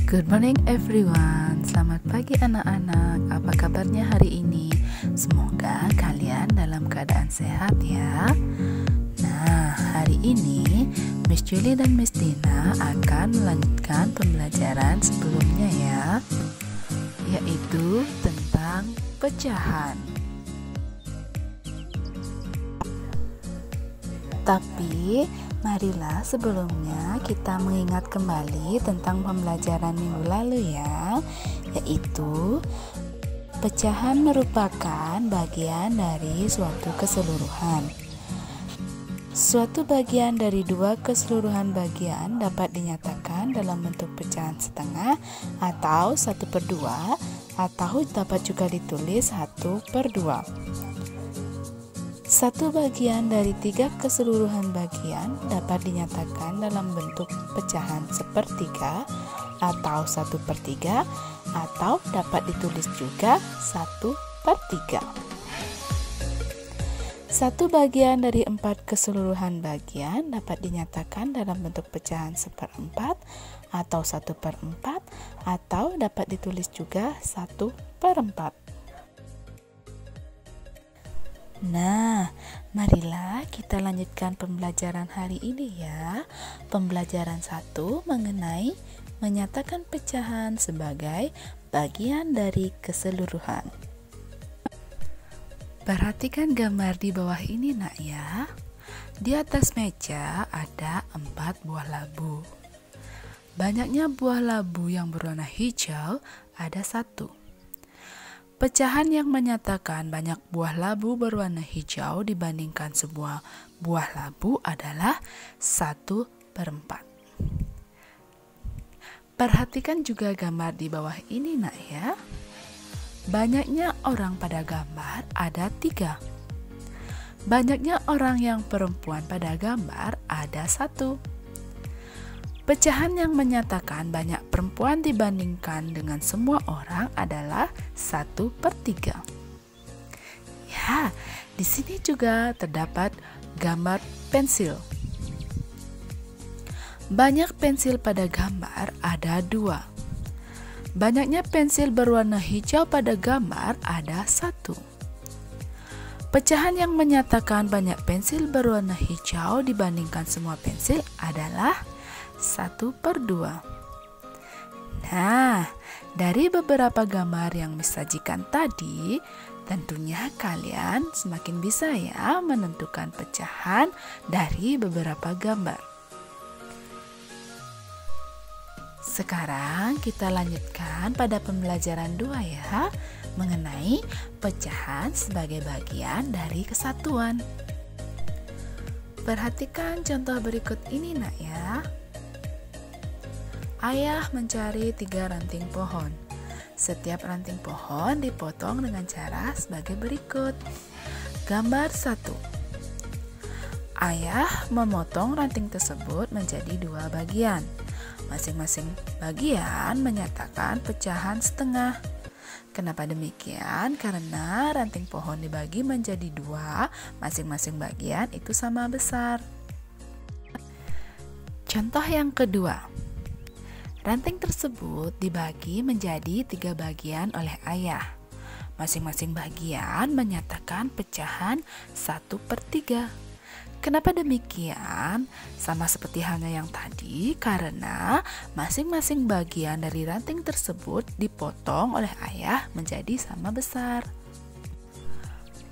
Good morning everyone. Selamat pagi anak-anak. Apa kabarnya hari ini? Semoga kalian dalam keadaan sehat ya. Nah, hari ini Miss Julie dan Miss Dina akan melanjutkan pembelajaran sebelumnya ya, yaitu tentang pecahan. Tapi marilah sebelumnya kita mengingat kembali tentang pembelajaran minggu lalu ya, yaitu pecahan merupakan bagian dari suatu keseluruhan. Suatu bagian dari dua keseluruhan bagian dapat dinyatakan dalam bentuk pecahan setengah atau 1/2, atau dapat juga ditulis 1/2. Satu bagian dari tiga keseluruhan bagian dapat dinyatakan dalam bentuk pecahan 1/3 atau 1/3, atau dapat ditulis juga 1/3. Satu bagian dari 4 keseluruhan bagian dapat dinyatakan dalam bentuk pecahan 1/4 atau 1/4, atau dapat ditulis juga 1/4. Nah, marilah kita lanjutkan pembelajaran hari ini ya. Pembelajaran 1 mengenai menyatakan pecahan sebagai bagian dari keseluruhan. Perhatikan gambar di bawah ini nak ya. Di atas meja ada 4 buah labu. Banyaknya buah labu yang berwarna hijau ada 1. Pecahan yang menyatakan banyak buah labu berwarna hijau dibandingkan sebuah buah labu adalah 1/4. Perhatikan juga gambar di bawah ini nak ya. Banyaknya orang pada gambar ada 3. Banyaknya orang yang perempuan pada gambar ada 1. Pecahan yang menyatakan banyak perempuan dibandingkan dengan semua orang adalah 1/3. Ya, di sini juga terdapat gambar pensil. Banyak pensil pada gambar ada 2. Banyaknya pensil berwarna hijau pada gambar ada 1. Pecahan yang menyatakan banyak pensil berwarna hijau dibandingkan semua pensil adalah 1/2. Nah, dari beberapa gambar yang disajikan tadi, tentunya kalian semakin bisa ya menentukan pecahan dari beberapa gambar. Sekarang kita lanjutkan pada pembelajaran 2 ya, mengenai pecahan sebagai bagian dari kesatuan. Perhatikan contoh berikut ini nak ya. Ayah mencari 3 ranting pohon. Setiap ranting pohon dipotong dengan cara sebagai berikut. Gambar 1. Ayah memotong ranting tersebut menjadi 2 bagian. Masing-masing bagian menyatakan pecahan setengah. Kenapa demikian? Karena ranting pohon dibagi menjadi 2, masing-masing bagian itu sama besar. Contoh yang kedua. Ranting tersebut dibagi menjadi 3 bagian oleh ayah. Masing-masing bagian menyatakan pecahan 1/3. Kenapa demikian? Sama seperti halnya yang tadi, karena masing-masing bagian dari ranting tersebut dipotong oleh ayah menjadi sama besar.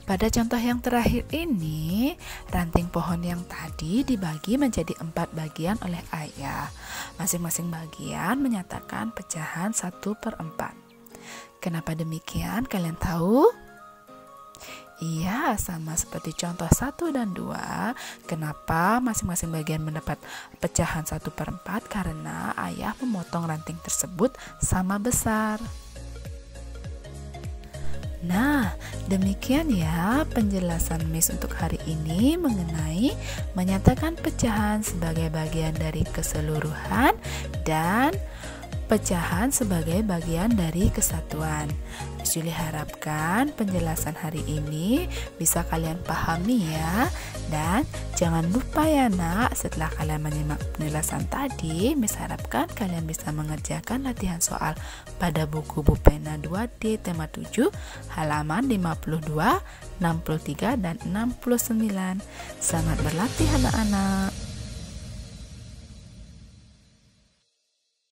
Pada contoh yang terakhir ini, ranting pohon yang tadi dibagi menjadi 4 bagian oleh ayah. Masing-masing bagian menyatakan pecahan 1/4. Kenapa demikian? Kalian tahu? Iya, sama seperti contoh 1 dan 2. Kenapa masing-masing bagian mendapat pecahan 1/4? Karena ayah memotong ranting tersebut sama besar. Nah, demikian ya penjelasan Miss untuk hari ini mengenai menyatakan pecahan sebagai bagian dari keseluruhan dan pecahan sebagai bagian dari kesatuan. Miss Juli harapkan penjelasan hari ini bisa kalian pahami ya. Dan jangan lupa ya nak, setelah kalian menyimak penjelasan tadi, Miss harapkan kalian bisa mengerjakan latihan soal pada buku Bu Pena 2D tema 7 halaman 52, 63, dan 69. Selamat berlatih anak-anak.